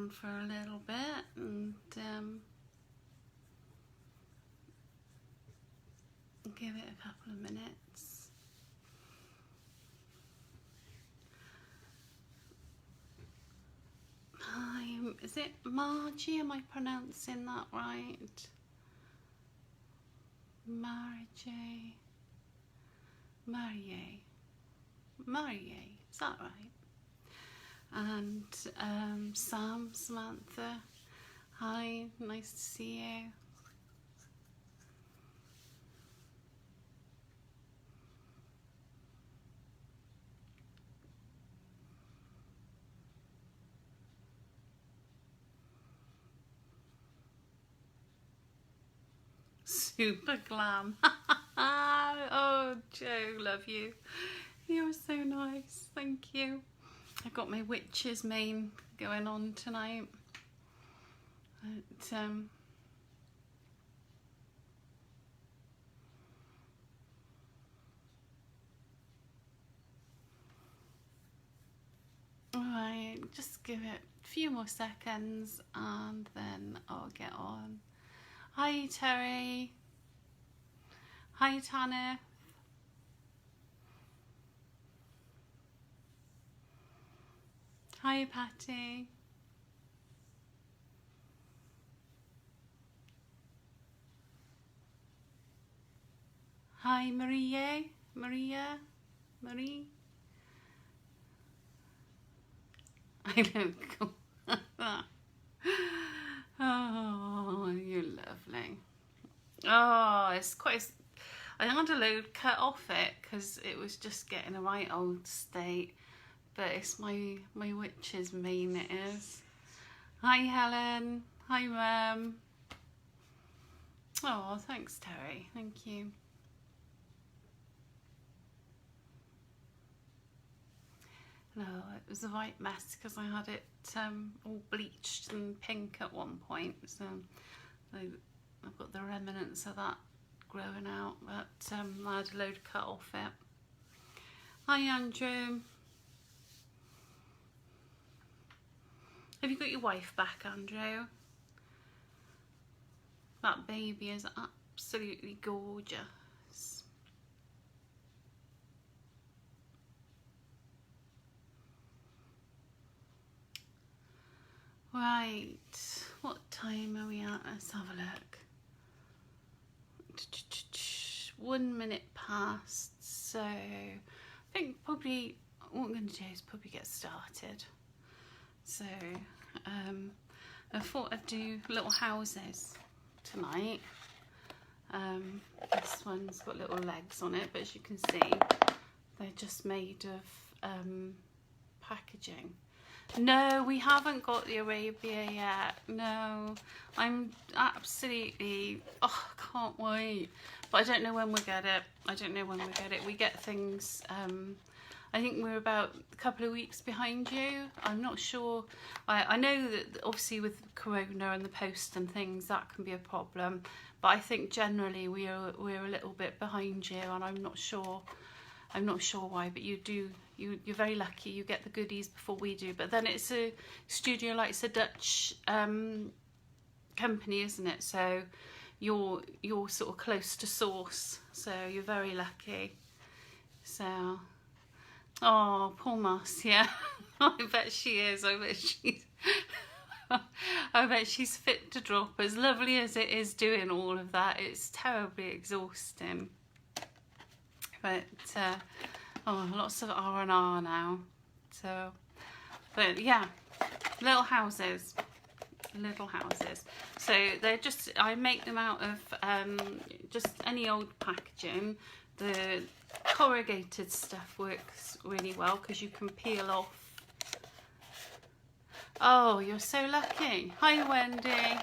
on for a little bit and give it a couple of minutes. Hi, is it Margie? Am I pronouncing that right? Margie. Marie. Is that right? And Sam, Samantha. Hi, nice to see you. Super glam. Oh, Joe, love you. You're so nice. Thank you. I've got my witch's mane going on tonight. But, alright, just give it a few more seconds and then I'll get on. Hi Terry. Hi Tanner. Hi Patty. Hi Marie. Marie. I know. Oh, you're lovely. Oh, it's quite. I had a load cut off it because it was just getting a right old state. But it's my witch's mane. It is. Hi Helen. Hi Mum. Oh, thanks Terry. Thank you. No, it was a right mess because I had it all bleached and pink at one point, so I've got the remnants of that growing out, but I had a load cut off it. Hi Andrew. Have you got your wife back, Andrew? That baby is absolutely gorgeous. Right, what time are we at? Let's have a look. 1 minute past, so I think probably what I'm going to do is probably get started. So I thought I'd do little houses tonight. This one's got little legs on it, but as you can see, they're just made of packaging. No, we haven't got the Arabia yet. No, I'm absolutely, oh, I can't wait. But I don't know when we'll get it. We get things, I think we're about a couple of weeks behind you. I'm not sure. I know that obviously with Corona and the post and things, that can be a problem. But I think generally we're a little bit behind you, and I'm not sure why, but you're very lucky. You get the goodies before we do. But then it's a studio, like it's a Dutch company, isn't it? So you're sort of close to source. So you're very lucky. So, oh, poor Marcia. I bet she is. I bet she's fit to drop. As lovely as it is doing all of that, it's terribly exhausting. But oh, lots of R&R now. So, but yeah, little houses. So they're just, I make them out of just any old packaging. The corrugated stuff works really well because you can peel off. Oh, you're so lucky. Hi Wendy.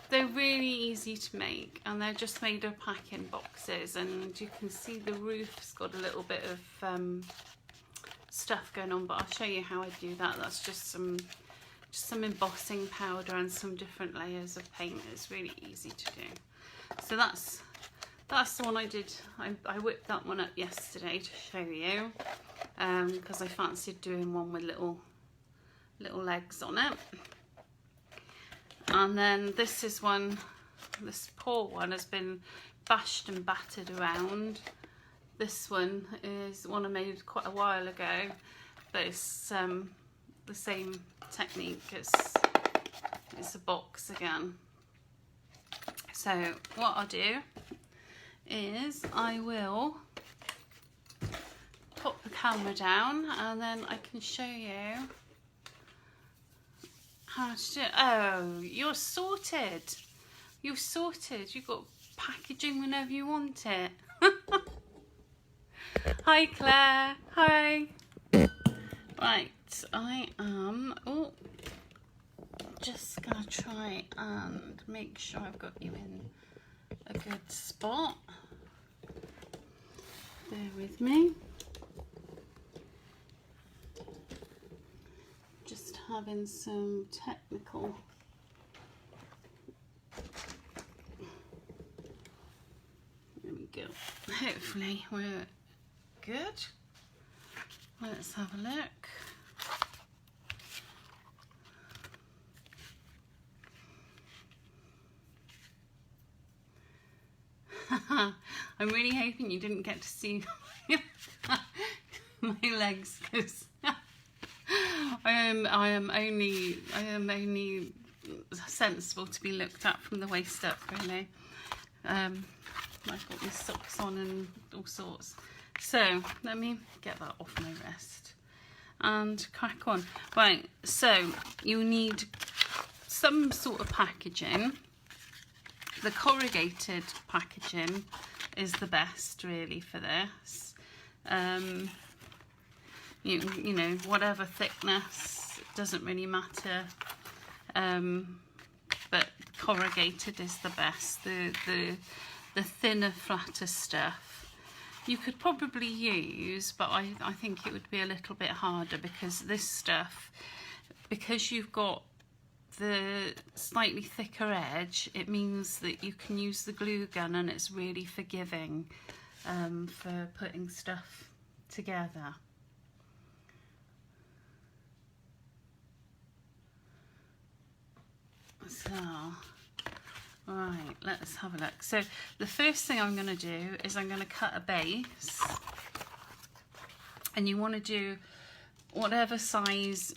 They're really easy to make, and they're just made of packing boxes, and you can see the roof's got a little bit of stuff going on, but I'll show you how I do that. That's just some embossing powder and some different layers of paint. It's really easy to do. So that's the one I did. I whipped that one up yesterday to show you because I fancied doing one with little little legs on it. And then this is one, this poor one has been bashed and battered around. This one is one I made quite a while ago, but it's the same technique. It's a box again. So what I'll do is I will pop the camera down and then I can show you how to do it. Oh, you're sorted. You're sorted. You've got packaging whenever you want it. Hi Claire. Hi. Right, I am just gonna try and make sure I've got you in a good spot. Bear with me. Just having some technical there we go. Hopefully we're good. Let's have a look. I'm really hoping you didn't get to see my legs, because I am only sensible to be looked at from the waist up, really. I've got my socks on and all sorts. So let me get that off my wrist and crack on. Right, so you need some sort of packaging. The corrugated packaging is the best really for this. You know, whatever thickness, it doesn't really matter. But corrugated is the best. The thinner, flatter stuff you could probably use, but I think it would be a little bit harder, because this stuff, because you've got the slightly thicker edge, it means that you can use the glue gun and it's really forgiving for putting stuff together. So, right, let's have a look. So the first thing I'm going to do is I'm going to cut a base, and you want to do whatever size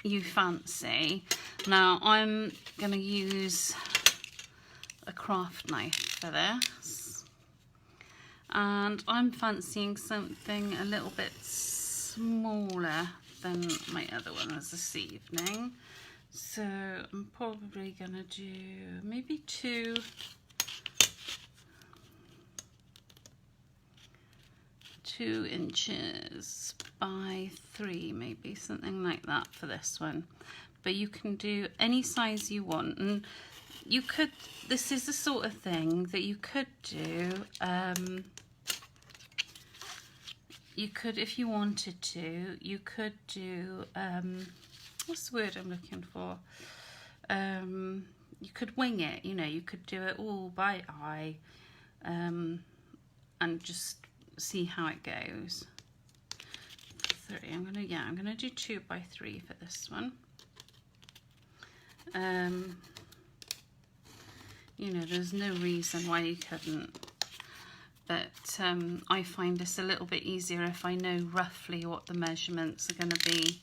you fancy. Now I'm going to use a craft knife for this, and I'm fancying something a little bit smaller than my other ones this evening. So I'm probably going to do maybe 2 inches by 3, maybe something like that for this one. But you can do any size you want, and you could, this is the sort of thing that you could do, you could, if you wanted to, you could do, what's the word I'm looking for? You could wing it, you know, you could do it all by eye, and just see how it goes. 3, I'm gonna do 2 by 3 for this one. You know, there's no reason why you couldn't, but I find this a little bit easier if I know roughly what the measurements are going to be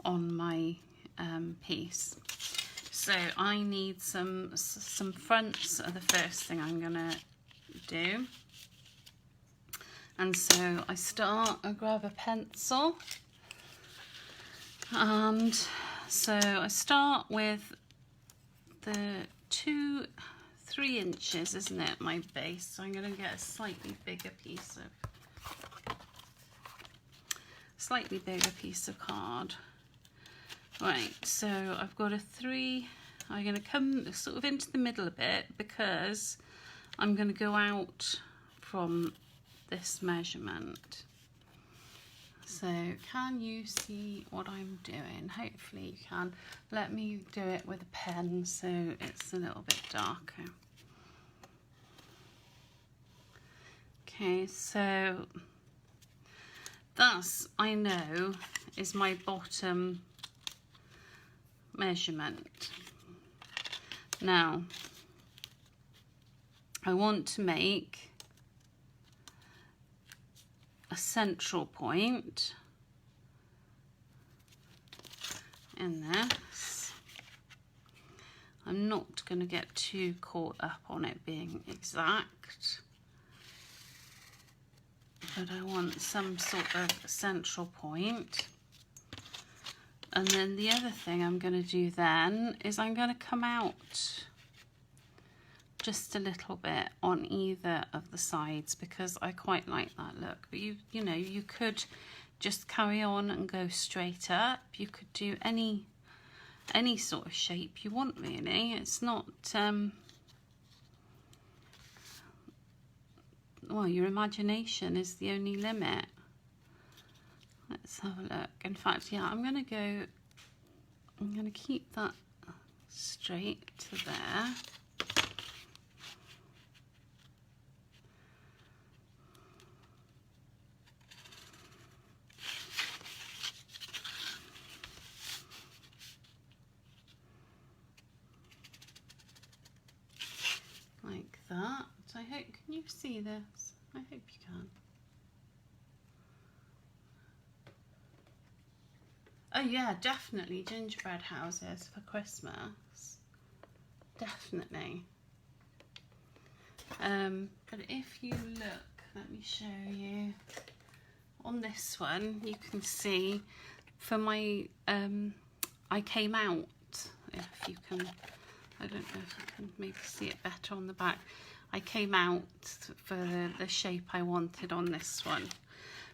on my piece. So I need some fronts are the first thing I'm going to do. And so I grab a pencil, and so I start with the 3 inches, isn't it, my base? So I'm going to get a slightly bigger piece of card. Right, so I've got a 3. I'm going to come sort of into the middle a bit, because I'm going to go out from this measurement. So can you see what I'm doing? Hopefully you can. Let me do it with a pen so it's a little bit darker. Okay, so that's, I know, is my bottom measurement. Now, I want to make a central point in this. I'm not going to get too caught up on it being exact, but I want some sort of central point. And then the other thing I'm going to do then is I'm going to come out just a little bit on either of the sides, because I quite like that look. But you know, you could just carry on and go straight up. You could do any sort of shape you want, really. It's not well, your imagination is the only limit. Let's have a look. In fact, yeah, I'm going to keep that straight to there. Like that. I hope, can you see this? I hope you can. Oh yeah, definitely gingerbread houses for Christmas. Definitely. But if you look, let me show you. On this one, you can see for my, I came out, if you can, I don't know if you can maybe see it better on the back. I came out for the shape I wanted on this one,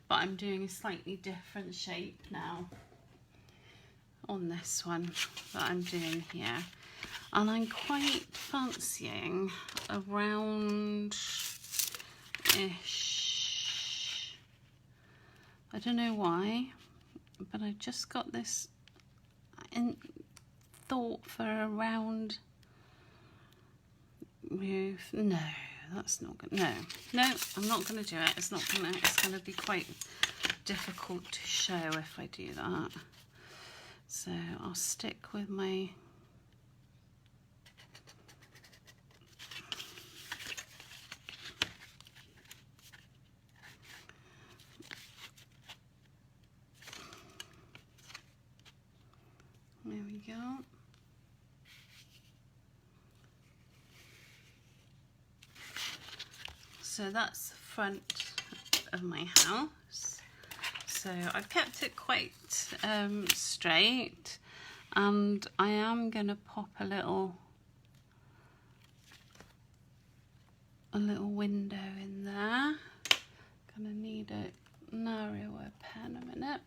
but I'm doing a slightly different shape now on this one that I'm doing here, and I'm quite fancying a round-ish, I don't know why, but I just got this thought for a round roof. No, that's not good. No, I'm not going to do it. It's going to be quite difficult to show if I do that. So I'll stick with my there we go. So that's the front of my house. So I've kept it quite straight, and I am going to pop a little window in there. Gonna need a narrower pen a minute.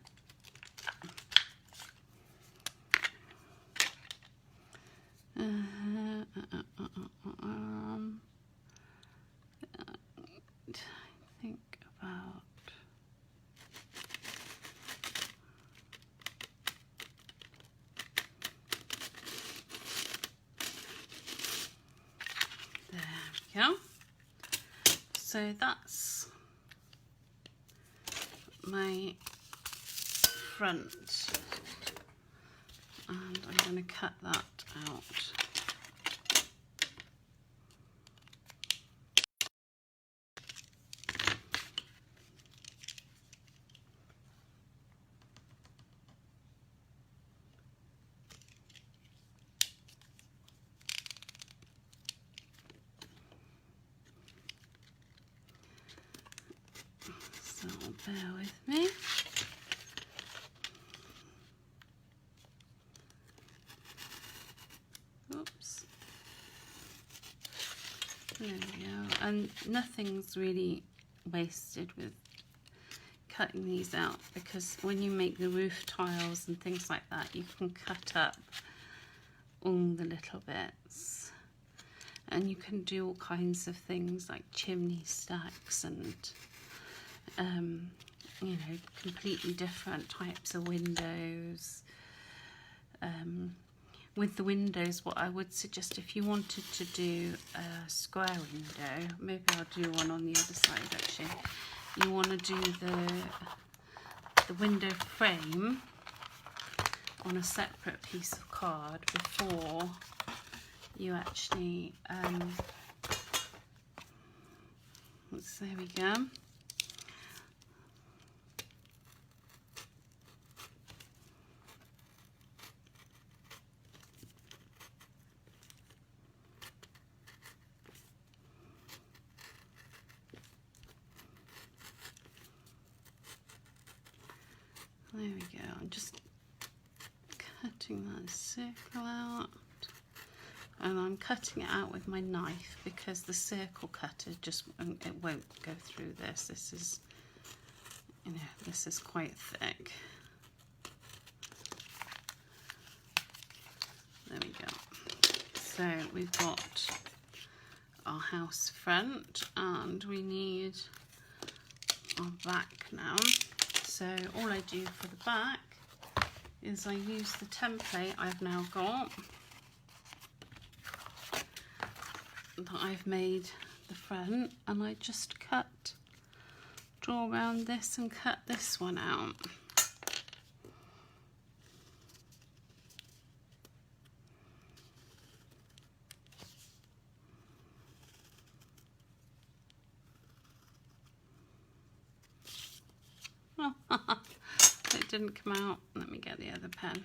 Think about there we go. So that's my front, and I'm going to cut that out. So bear with me. Oops. There we go. And nothing's really wasted with cutting these out, because when you make the roof tiles and things like that, you can cut up all the little bits, and you can do all kinds of things like chimney stacks and you know, completely different types of windows. With the windows, what I would suggest, if you wanted to do a square window, maybe I'll do one on the other side actually. You want to do the the window frame on a separate piece of card before you actually, there we go. There we go. I'm just cutting that circle out, and I'm cutting it out with my knife because the circle cutter just it won't go through this. This is, you know, this is quite thick. There we go. So we've got our house front, and we need our back now. So all I do for the back is I use the template I've now got that I've made the front, and I just draw around this and cut this one out. It didn't come out. Let me get the other pen.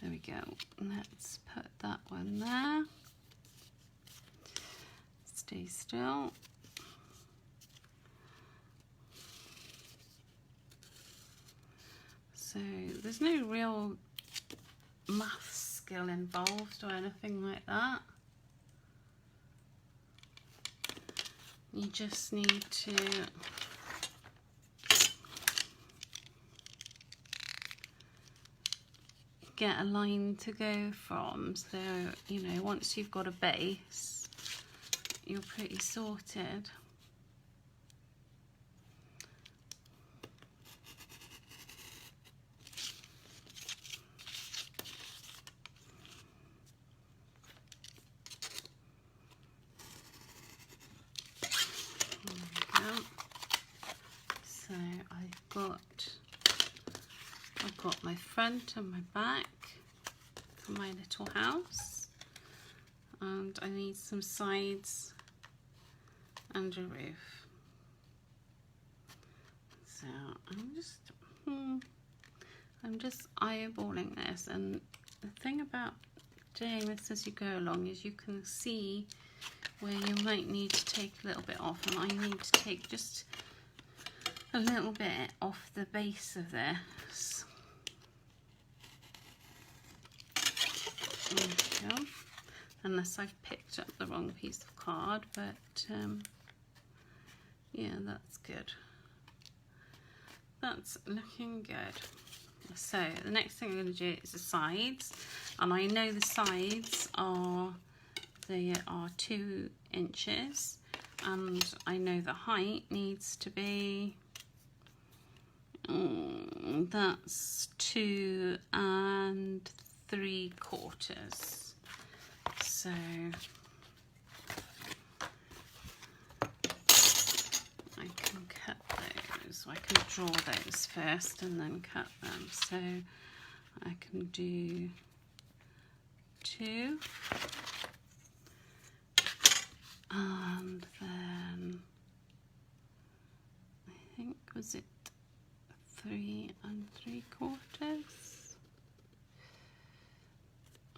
There we go. Let's put that one there. Stay still. So there's no real math skill involved or anything like that. You just need to get a line to go from. So, you know, once you've got a base, you're pretty sorted. There we go. So I've got my front and my back for my little house, and I need some sides and a roof. So I'm just eyeballing this, and the thing about doing this as you go along is you can see where you might need to take a little bit off, and I need to take just a little bit off the base of this. There we go. Unless I've picked up the wrong piece of card, but yeah, that's good. That's looking good. So the next thing I'm going to do is the sides, and I know the sides are 2 inches, and I know the height needs to be that's 2 3/4. So I can cut those. I can draw those first and then cut them. So I can do 2, and then I think, was it 3 3/4?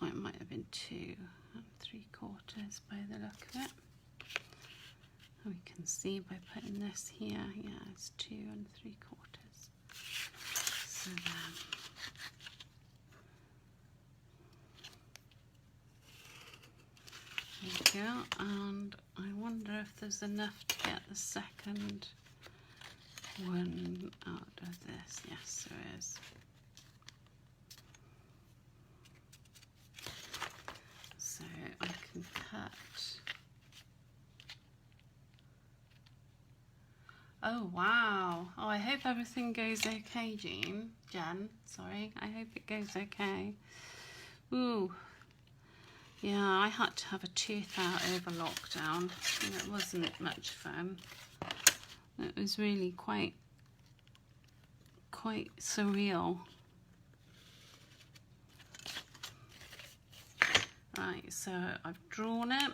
Oh, it might have been 2 3/4 by the look of it. We can see by putting this here, yeah, it's 2 3/4. So then, there we go, and I wonder if there's enough to get the second one out of this. Yes, there is. So I can cut. Oh wow. Oh, I hope everything goes okay, Jen, sorry. I hope it goes okay. Ooh. Yeah, I had to have a tooth out over lockdown, and it wasn't much fun. It was really quite quite surreal. Right, so I've drawn it,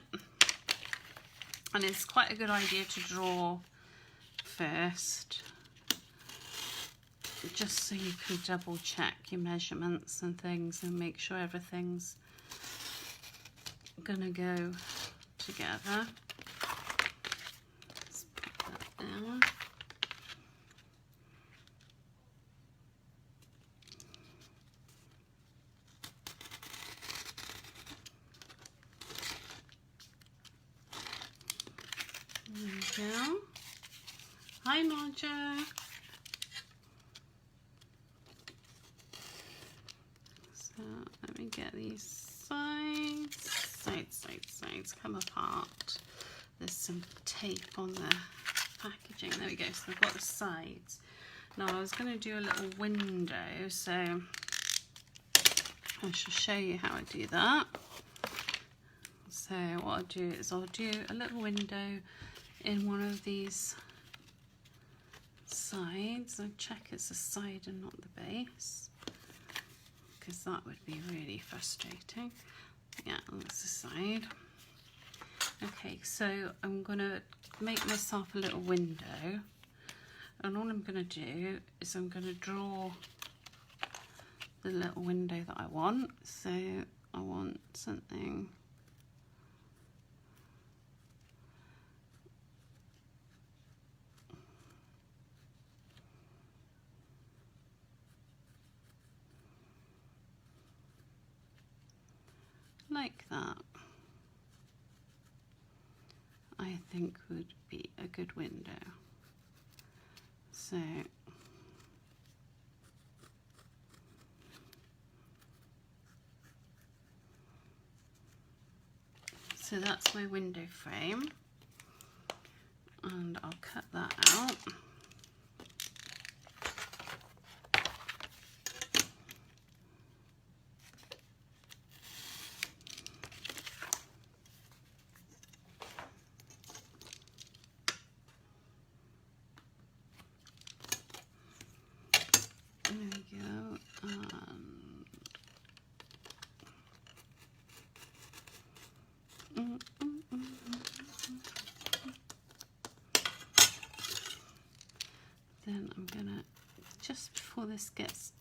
and it's quite a good idea to draw first, just so you can double check your measurements and things and make sure everything's gonna go together. Let's put that down. There we go. Hi, Marjo. So let me get these sides come apart. There's some tape on the packaging. There we go. So I've got the sides. Now I was going to do a little window, so I shall show you how I do that. So what I'll do is I'll do a little window in one of these sides. I check it's the side and not the base, because that would be really frustrating. Yeah, that's the side. Okay, so I'm gonna make myself a little window, and all I'm gonna do is I'm gonna draw the little window that I want. So I want something like that. I think would be a good window. So that's my window frame, and I'll cut that out. There we go. Then I'm gonna, just before this gets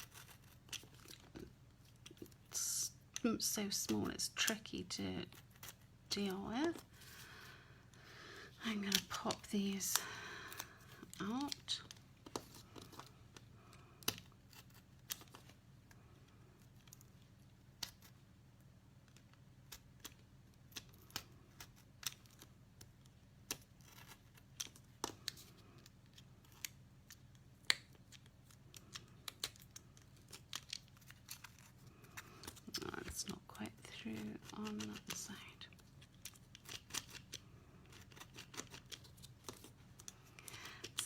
so small it's tricky to deal with, I'm gonna pop these out. It's not quite through on that side.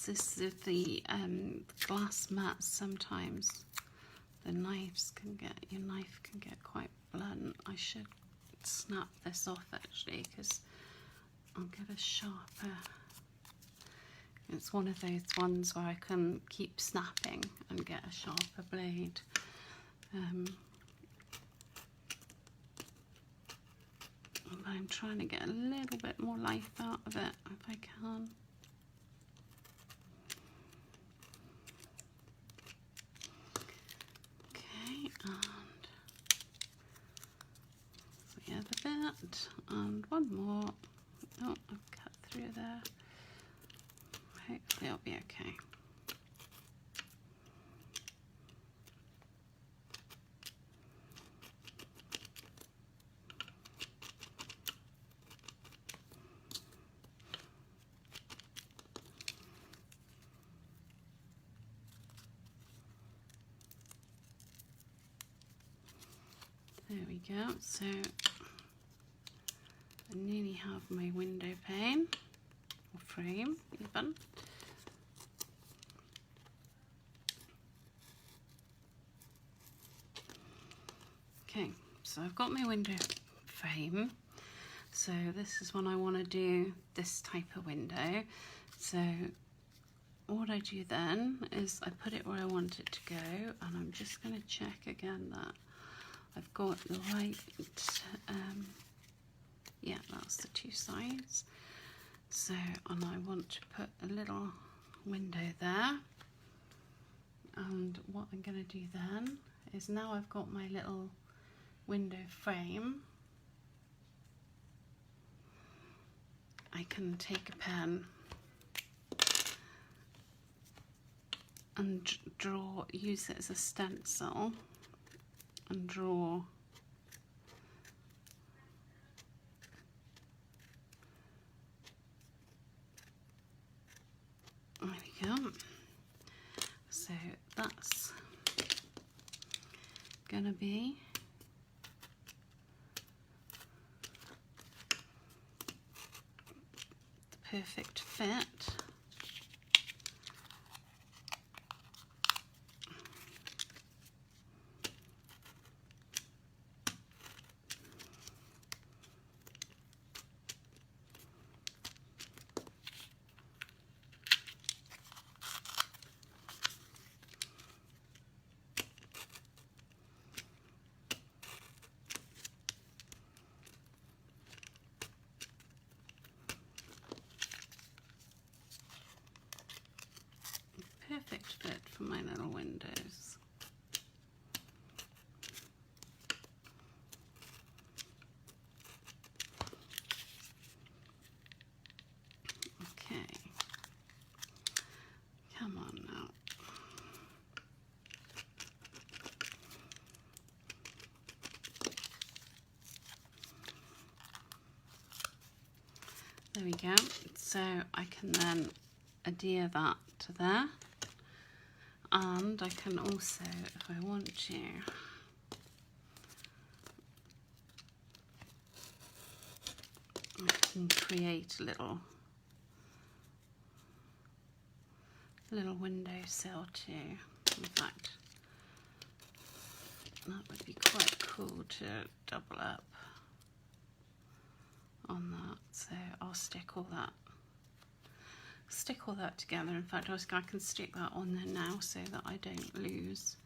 This is the glass mats. Sometimes the knives can get, your knife can get quite blunt. I should snap this off actually, because I'll get a sharper. It's one of those ones where I can keep snapping and get a sharper blade. I'm trying to get a little bit more life out of it if I can. Okay, and the other bit, and one more. Oh, I've cut through there. Hopefully it'll be okay. There we go. So I nearly have my window pane, or frame even. Okay, so I've got my window frame. So this is when I want to do this type of window. So what I do then is I put it where I want it to go, and I'm just going to check again that I've got the right, yeah, that's the two sides. So, and I want to put a little window there. And what I'm going to do then is, now I've got my little window frame, I can take a pen and draw, use it as a stencil and draw there we go. So that's gonna be the perfect fit. Perfect fit for my little windows. Okay, come on now. There we go. So I can then adhere that to there. And I can also, if I want to, I can create a little windowsill too. In fact, that would be quite cool to double up on that. So I'll stick all that together. In fact, I can stick that on there now so that I don't lose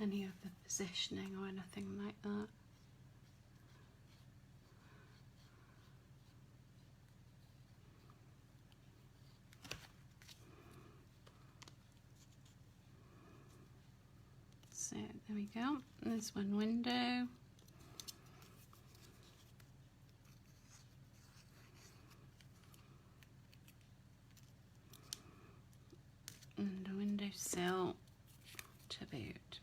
any of the positioning or anything like that. So there we go. There's one window. And a windowsill to boot.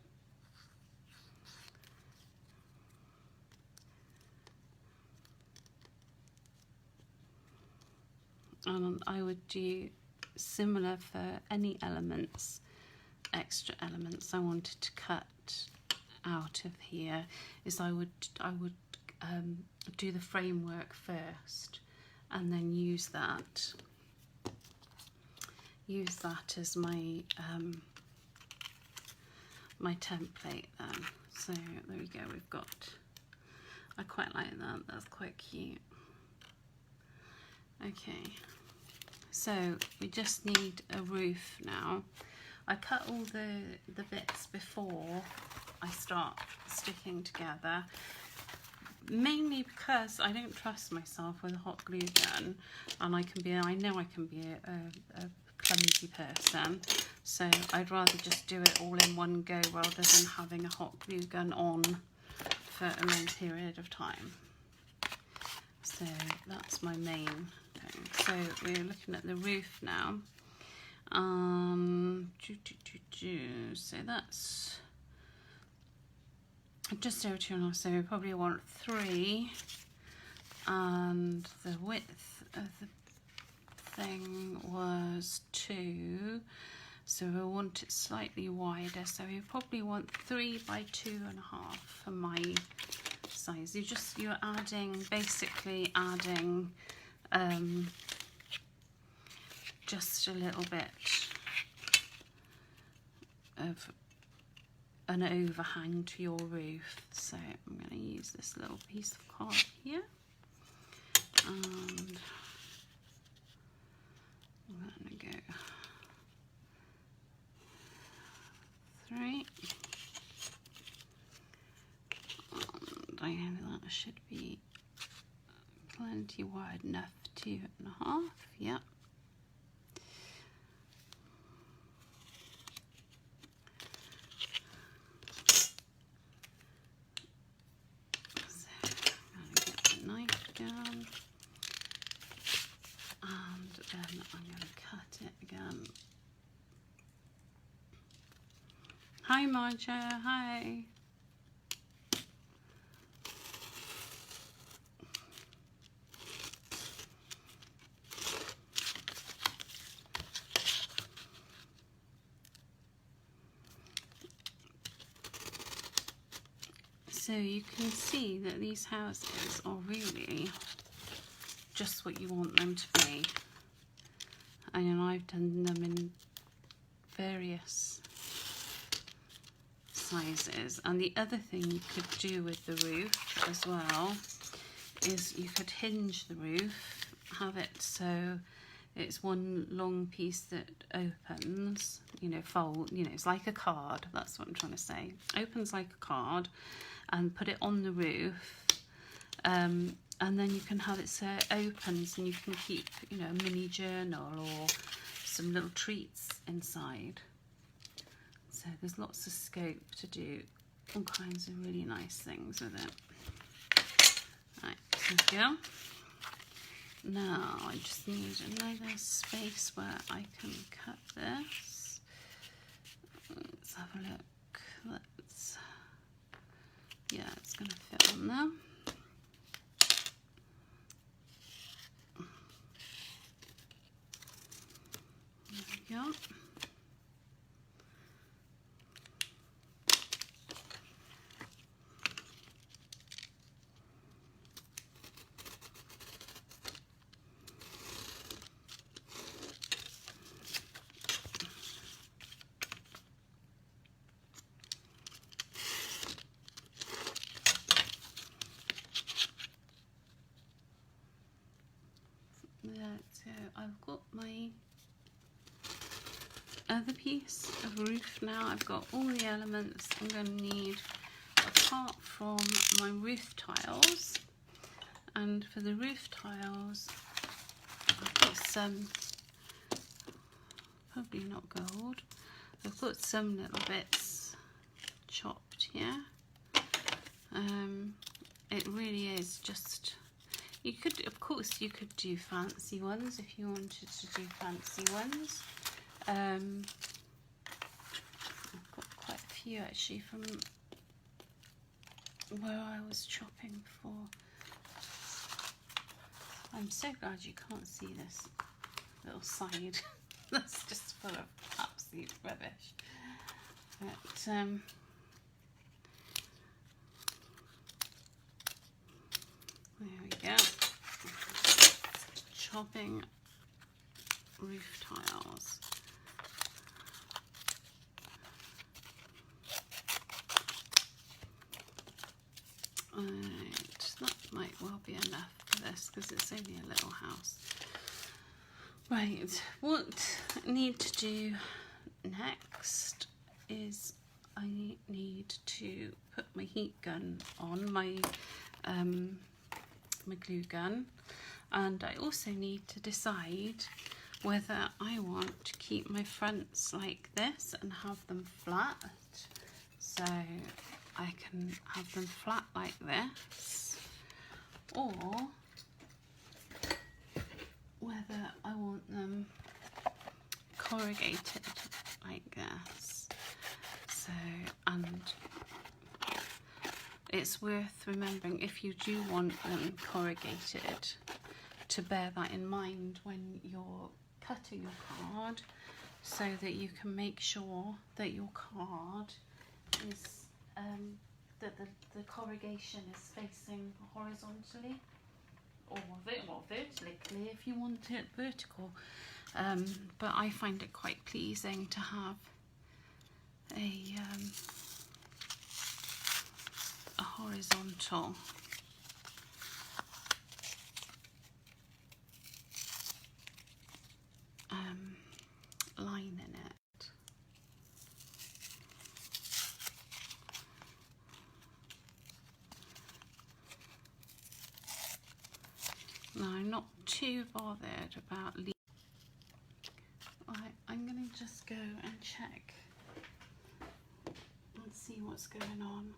And I would do similar for any elements, extra elements I wanted to cut out of here. Is I would do the framework first, and then use that as my my template then. So there we go, we've got, I quite like that, that's quite cute. Okay, so we just need a roof now. I cut all the bits before I start sticking together, mainly because I don't trust myself with a hot glue gun, and I know I can be a clumsy person, so I'd rather just do it all in one go rather than having a hot glue gun on for a long period of time. So that's my main thing. So we're looking at the roof now. So that's just over 2.5, so we probably want 3, and the width of the thing was 2, so we want it slightly wider, so we probably want 3 by 2.5 for my size. You're basically adding just a little bit of an overhang to your roof. So I'm going to use this little piece of card here, and I'm going to go 3. And I know that should be plenty wide enough. 2.5. Yep. Again, and then I'm going to cut it again. Hi Marja, hi. So you can see that these houses are really just what you want them to be. And I've done them in various sizes. And the other thing you could do with the roof as well is you could hinge the roof, have it so it's one long piece that opens, you know, fold, you know, it's like a card, that's what I'm trying to say. Opens like a card, and put it on the roof, and then you can have it so it opens and you can keep, you know, a mini journal or some little treats inside. So there's lots of scope to do all kinds of really nice things with it. Right, there we go. Now I just need another space where I can cut this. Let's have a look. Yeah, it's going to fit on there. There we go. So I've got my other piece of roof now. I've got all the elements I'm going to need apart from my roof tiles. And for the roof tiles, I've got some, probably not gold, I've got some little bits chopped here. It really is just, you could, of course, you could do fancy ones if you wanted to do fancy ones. I've got quite a few actually from where I was chopping before. I'm so glad you can't see this little side. That's just full of absolute rubbish. But there we go. Chopping roof tiles. Right, that might well be enough for this because it's only a little house. Right, what I need to do next is I need to put my heat gun on, my glue gun, and I also need to decide whether I want to keep my fronts like this and have them flat, so I can have them flat like this, or whether I want them corrugated like this. So, and it's worth remembering, if you do want them corrugated, to bear that in mind when you're cutting your card, so that you can make sure that your card is that the corrugation is facing horizontally, or vertically if you want it vertical. But I find it quite pleasing to have a horizontal line in it. No, I'm not too bothered about leaving. Right, I'm going to just go and check and see what's going on.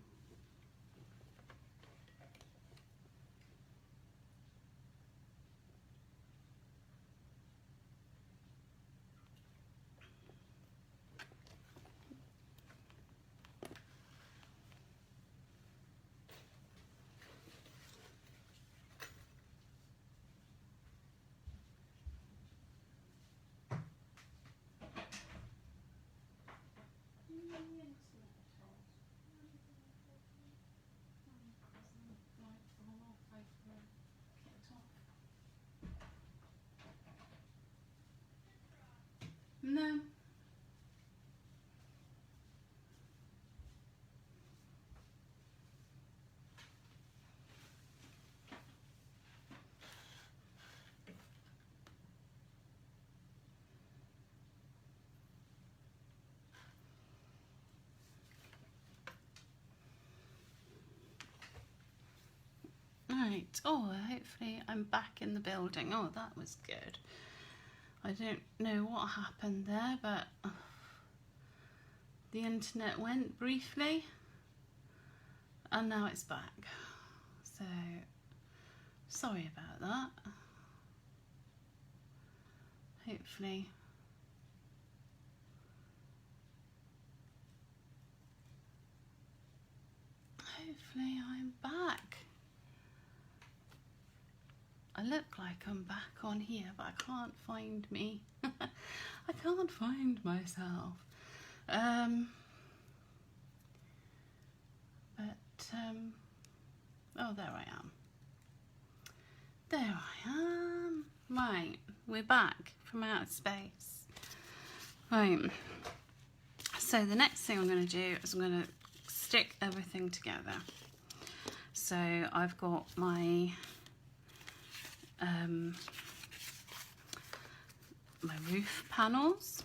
No. Right, oh, hopefully I'm back in the building. Oh, that was good. I don't know what happened there, but the internet went briefly and now it's back. So, sorry about that. Hopefully I'm back. I look like I'm back on here, but I can't find me. I can't find myself. Oh, there I am. There I am. Right, we're back from outer space. Right. So the next thing I'm going to do is I'm going to stick everything together. So I've got my my roof panels.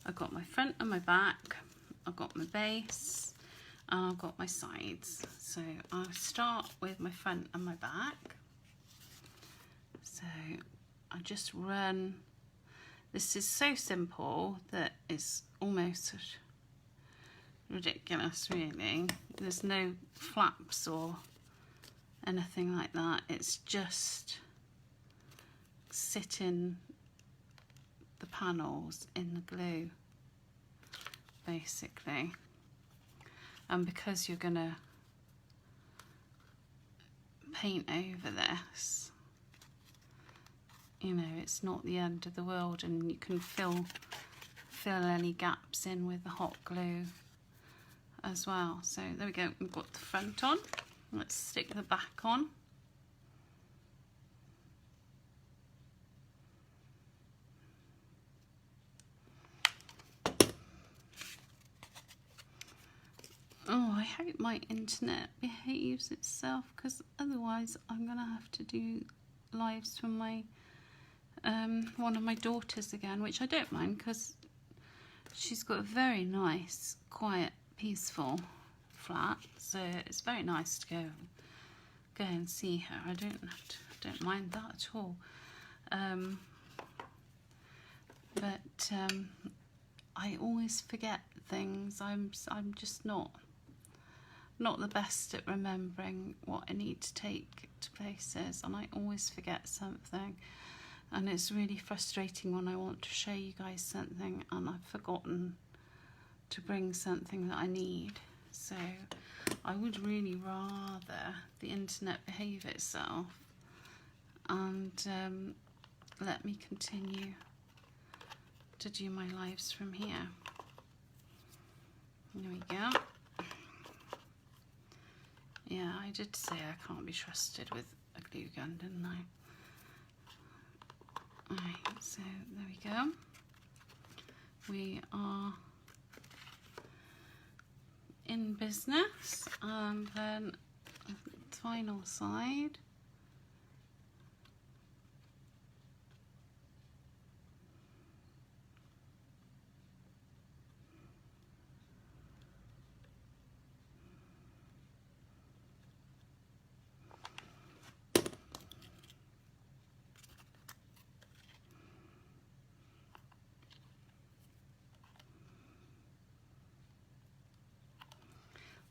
I've got my front and my back. I've got my base and I've got my sides. So I'll start with my front and my back. So I just run. This is so simple that it's almost ridiculous, really. There's no flaps or anything like that. It's just sitting the panels in the glue, basically. And because you're gonna paint over this, you know, it's not the end of the world, and you can fill any gaps in with the hot glue as well. So there we go, we've got the front on. Let's stick the back on. Oh, I hope my internet behaves itself, because otherwise I'm gonna have to do lives from my one of my daughters again, which I don't mind because she's got a very nice, quiet, peaceful flat, so it's very nice to go and see her. I don't mind that at all. But I always forget things. I'm just not the best at remembering what I need to take to places, and I always forget something, and it's really frustrating when I want to show you guys something and I've forgotten to bring something that I need. So I would really rather the internet behave itself and let me continue to do my lives from here. There we go. Yeah, I did say I can't be trusted with a glue gun, didn't I? Alright, so there we go. We are in business, and then the final side.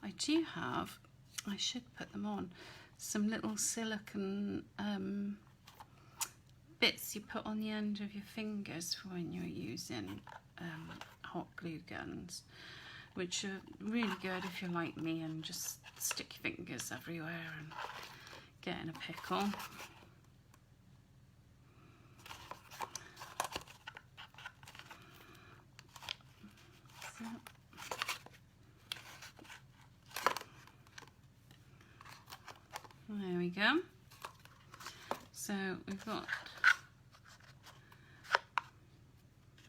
I do have, I should put them on, some little silicone bits you put on the end of your fingers for when you're using hot glue guns, which are really good if you're like me and just stick your fingers everywhere and get in a pickle. So, there we go. So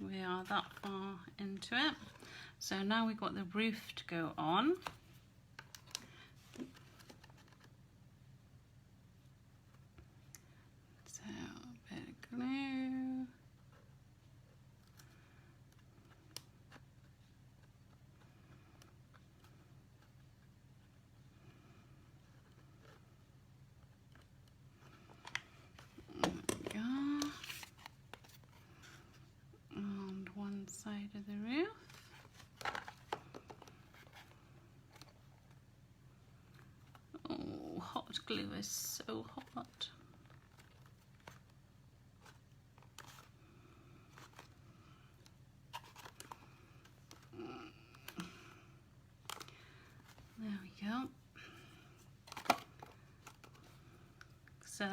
we are that far into it. So now we've got the roof to go on. So a bit of glue. Side of the roof. Oh, hot glue is so hot. There we go. So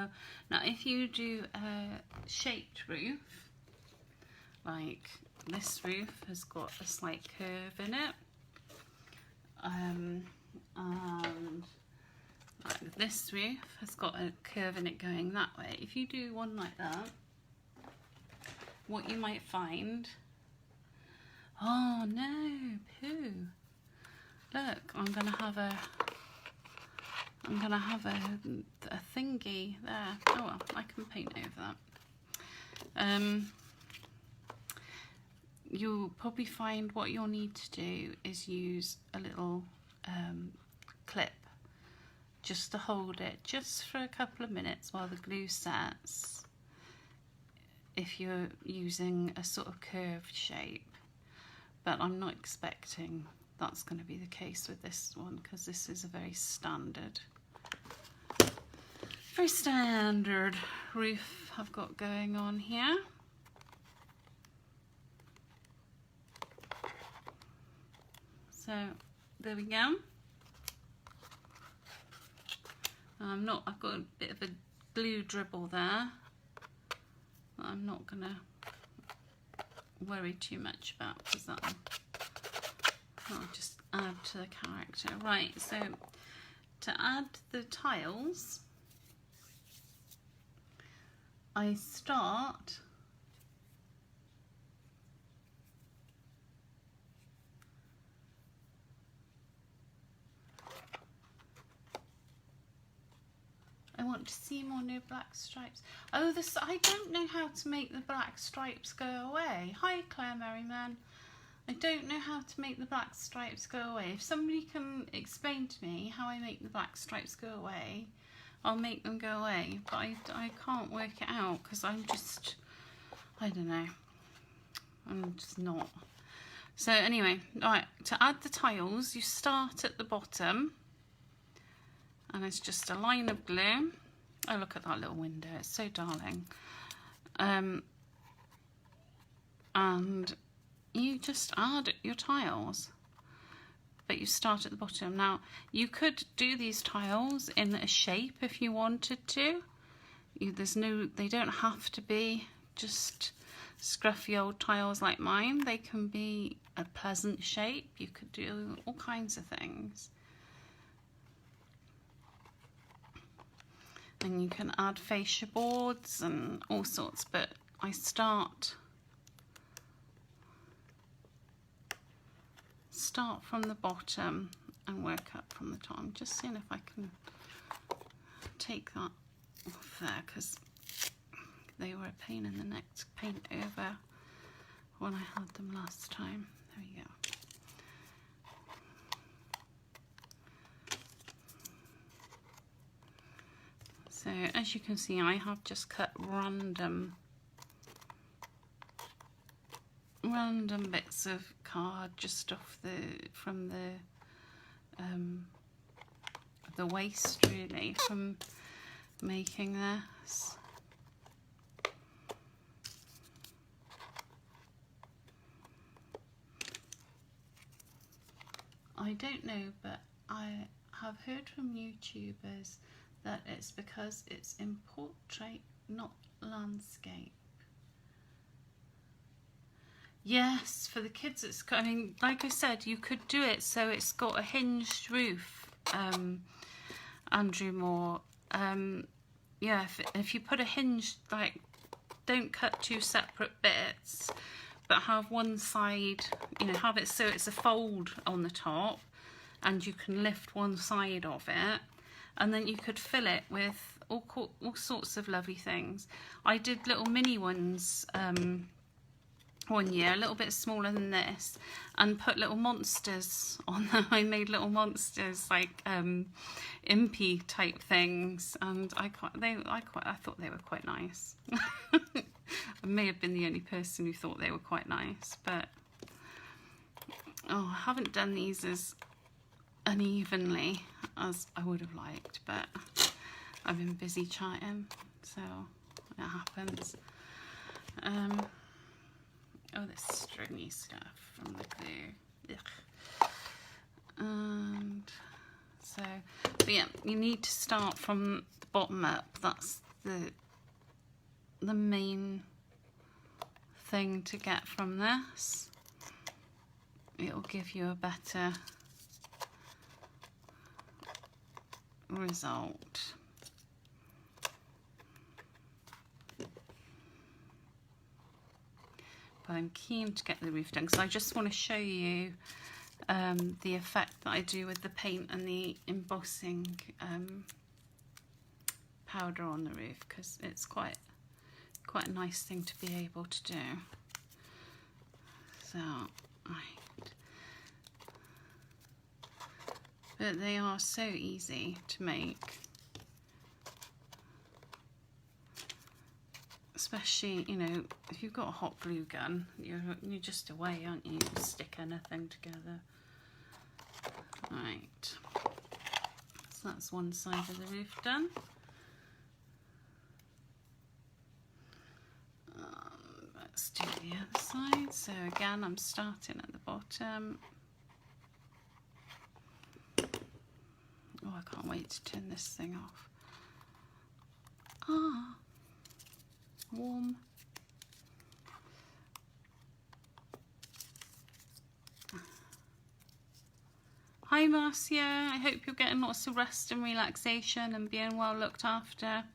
now if you do a shaped roof, like this roof has got a slight curve in it, and like this roof has got a curve in it going that way. If you do one like that, what you might find, oh no, poo, look, I'm gonna have a thingy there. Oh well, I can paint over that. You'll probably find what you'll need to do is use a little clip just to hold it just for a couple of minutes while the glue sets, if you're using a sort of curved shape. But I'm not expecting that's going to be the case with this one, because this is a very standard roof I've got going on here. So there we go. I've got a bit of a glue dribble there that I'm not gonna worry too much about, because that'll just add to the character. Right, so to add the tiles, I start I want to see more new black stripes. Oh, I don't know how to make the black stripes go away. Hi, Claire Merriman. I don't know how to make the black stripes go away. If somebody can explain to me how I make the black stripes go away, I'll make them go away. But I can't work it out, because I don't know. I'm just not. So anyway, right, to add the tiles, you start at the bottom, and it's just a line of glue. Oh, look at that little window, it's so darling. And you just add your tiles, but you start at the bottom. Now, you could do these tiles in a shape if you wanted to. They don't have to be just scruffy old tiles like mine. They can be a pleasant shape. You could do all kinds of things. And you can add fascia boards and all sorts, but I start from the bottom and work up from the top. I'm just seeing if I can take that off there, because they were a pain in the neck to paint over when I had them last time. There we go. So as you can see, I have just cut random bits of card just from the the waste really from making this. I don't know, but I have heard from YouTubers that it's because it's in portrait, not landscape. Yes, for the kids it's, I mean, like I said, you could do it so it's got a hinged roof, Andrew Moore. Yeah, if you put a hinge, like, don't cut two separate bits, but have one side, you know, have it so it's a fold on the top and you can lift one side of it, and then you could fill it with all sorts of lovely things. I did little mini ones one year, a little bit smaller than this, and put little monsters on them. I made little monsters, like impy type things, and I thought they were quite nice. I may have been the only person who thought they were quite nice, but I haven't done these as unevenly as I would have liked, but I've been busy chatting, so it happens. Oh, this stringy stuff from the glue. Ugh. And so, but yeah, you need to start from the bottom up. That's the main thing to get from this. It will give you a better result. But I'm keen to get the roof done because I just want to show you the effect that I do with the paint and the embossing powder on the roof, because it's quite a nice thing to be able to do. So, right. But they are so easy to make. Especially, you know, if you've got a hot glue gun, you're just away, aren't you? You stick anything together. Right. So that's one side of the roof done. Let's do the other side. So again, I'm starting at the bottom. Oh, I can't wait to turn this thing off. Ah, warm. Hi Marcia, I hope you're getting lots of rest and relaxation and being well looked after.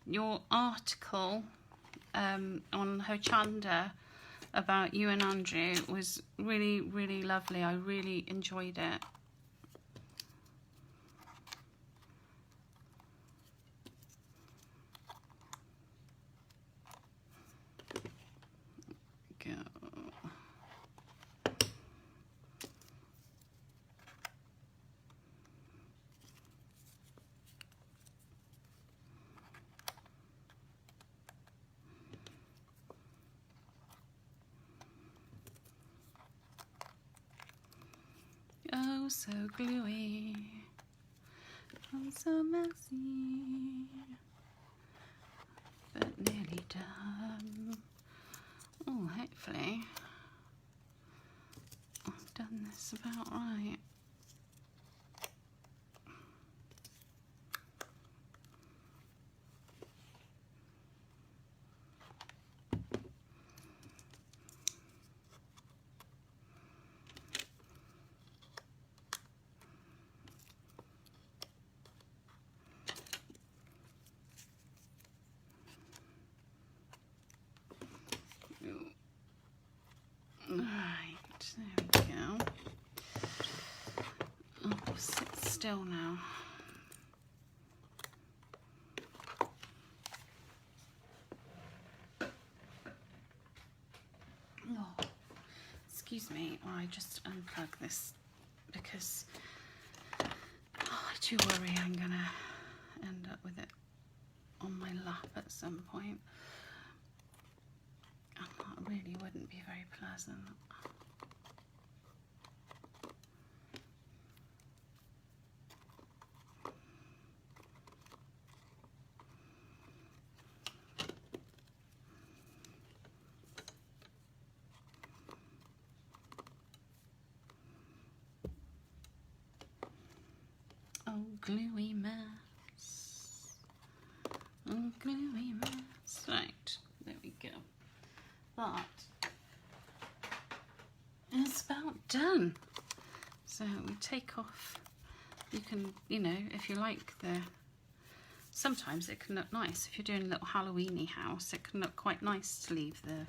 Your article on Hochanda about you and Andrew was really, really lovely. I really enjoyed it. Go. Oh, so gluey, I'm so messy, but nearly done. Oh, hopefully I've done this about right. Right, there we go. Oh, sit still now. Oh, excuse me, I just unplug this because I do worry I'm gonna end up with it on my lap at some point. That really wouldn't be very pleasant. Oh, gluey mess. Oh, gluey mess. Right, there we go. That is about done. So we take off, you can, you know, if you like the, sometimes it can look nice. If you're doing a little Halloweeny house, it can look quite nice to leave the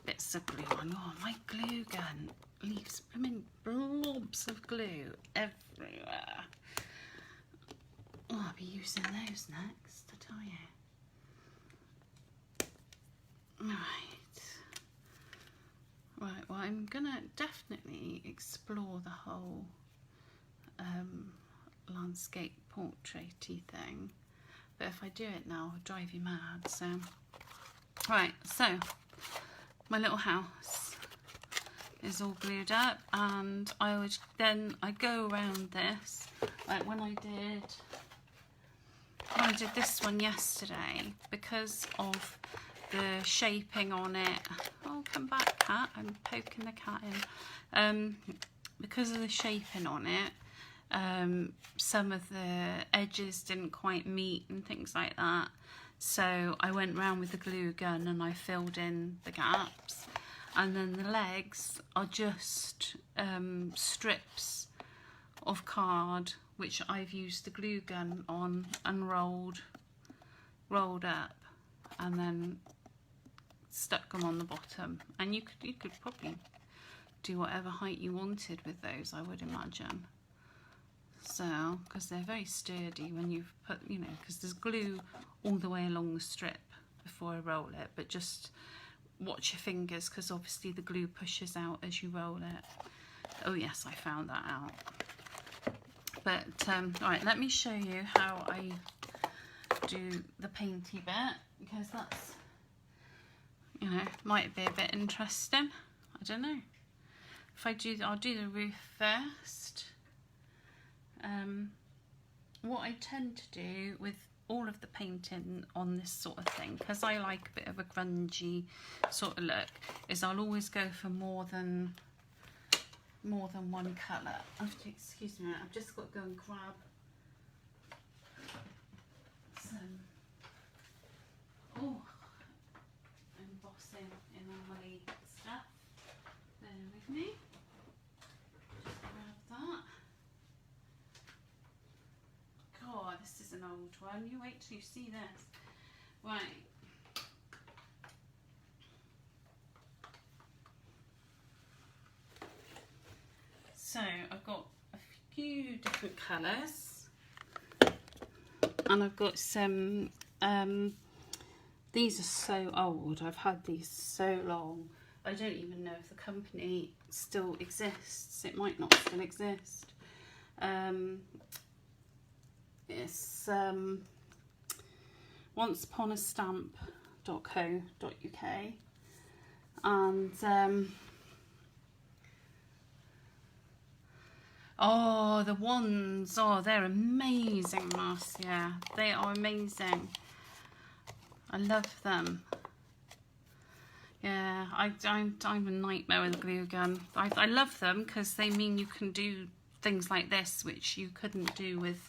bits of glue on. Oh, my glue gun leaves blooming blobs of glue everywhere. Oh, I'll be using those next, I tell you. Right, well, I'm gonna definitely explore the whole landscape portrait-y thing, but if I do it now, I'll drive you mad. So, right, so my little house is all glued up, and I go around this, like when I did this one yesterday, because of the shaping on it. Oh, come back, cat. I'm poking the cat in. Because of the shaping on it, some of the edges didn't quite meet and things like that. So I went round with the glue gun and I filled in the gaps. And then the legs are just strips of card, which I've used the glue gun on and rolled up, and then stuck them on the bottom. And you could probably do whatever height you wanted with those, I would imagine. So, because they're very sturdy when you've put, you know, because there's glue all the way along the strip before I roll it, but just watch your fingers, because obviously the glue pushes out as you roll it. Oh yes, I found that out. But alright, let me show you how I do the painty bit, because that's, you know, might be a bit interesting. I don't know. If I'll do the roof first. What I tend to do with all of the painting on this sort of thing, because I like a bit of a grungy sort of look, is I'll always go for more than one colour. Excuse me, I've just got to go and grab some embossing enamel stuff. Bear with me. Just grab that. God, this is an old one. You wait till you see this. Right. So I've got a few different colours, and I've got some, these are so old, I've had these so long, I don't even know if the company still exists. It might not still exist. It's onceuponaStamp.co.uk, and oh, the wands, oh, they're amazing, Marcia. They are amazing. I love them. Yeah, I'm a nightmare with a glue gun. I love them because they mean you can do things like this, which you couldn't do with,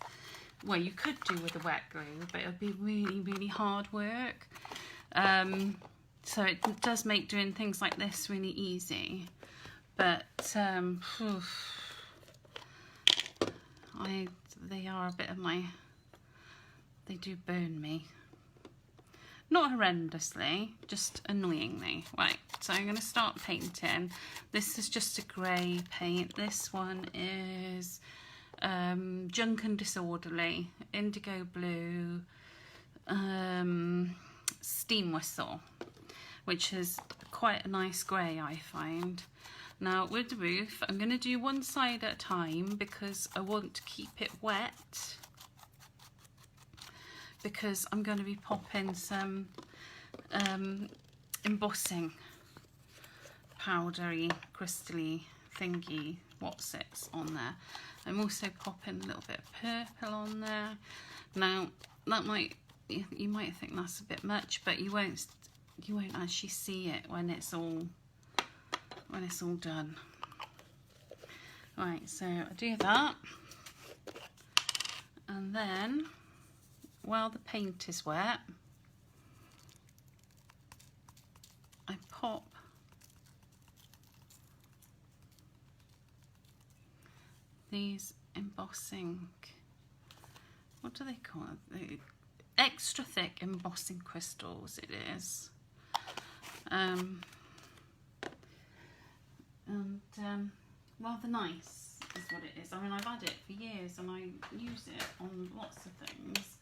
well, you could do with a wet glue, but it would be really, really hard work. So it does make doing things like this really easy. But they are a bit of my, they do burn me. Not horrendously, just annoyingly. Right, so I'm going to start painting. This is just a grey paint. This one is Junk and Disorderly, Indigo Blue, Steam Whistle, which is quite a nice grey, I find. Now with the roof, I'm going to do one side at a time because I want to keep it wet, because I'm going to be popping some embossing powdery, crystally thingy what's-its on there. I'm also popping a little bit of purple on there. Now that might, you might think that's a bit much, but you won't actually see it when it's all done. Right, so I do that, and then while the paint is wet, I pop these embossing, what do they call it? The extra thick embossing crystals it is. Rather nice is what it is. I mean, I've had it for years and I use it on lots of things,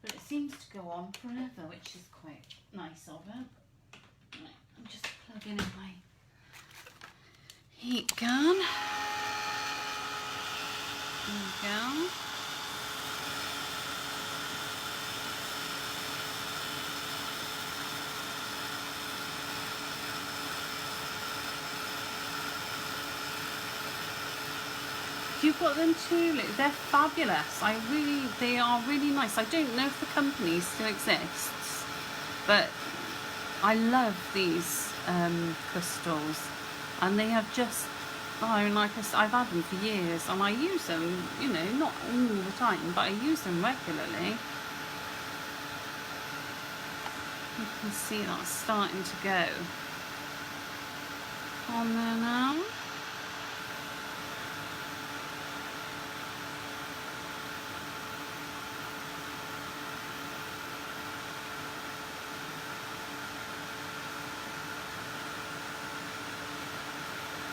but it seems to go on forever, which is quite nice of it. Right, I'm just plugging in my heat gun. There we go. You've got them too, look, they're fabulous. They are really nice. I don't know if the company still exists, but I love these crystals, and they have just, I mean, like I said, I've had them for years, and I use them, you know, not all the time, but I use them regularly. You can see that's starting to go on there now.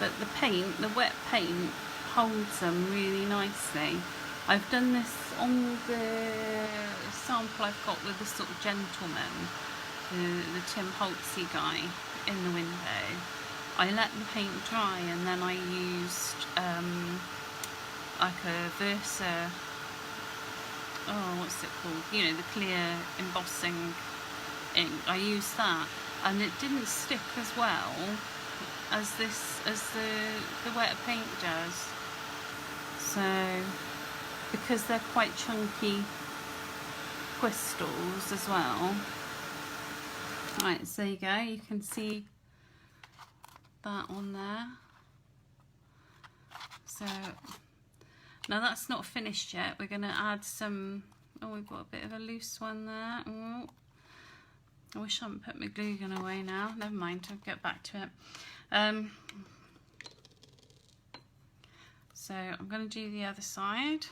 But the wet paint holds them really nicely. I've done this on the sample I've got with the sort of gentleman, the Tim Holtzy guy in the window. I let the paint dry and then I used like a Versa, oh what's it called, you know, the clear embossing ink. I used that and it didn't stick as well as the wet paint does. So because they're quite chunky crystals as well. Right, so there you go, you can see that on there. So now that's not finished yet. We're going to add some, oh, we've got a bit of a loose one there. Oh, I wish I hadn't put my glue gun away now. Never mind, I'll get back to it. So I'm going to do the other side.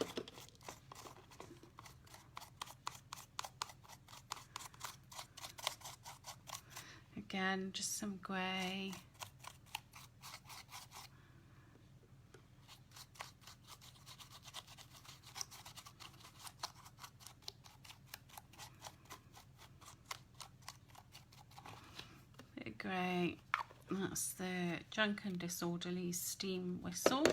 Again, just some grey. Bit of grey. That's the Junk and Disorderly steam whistle.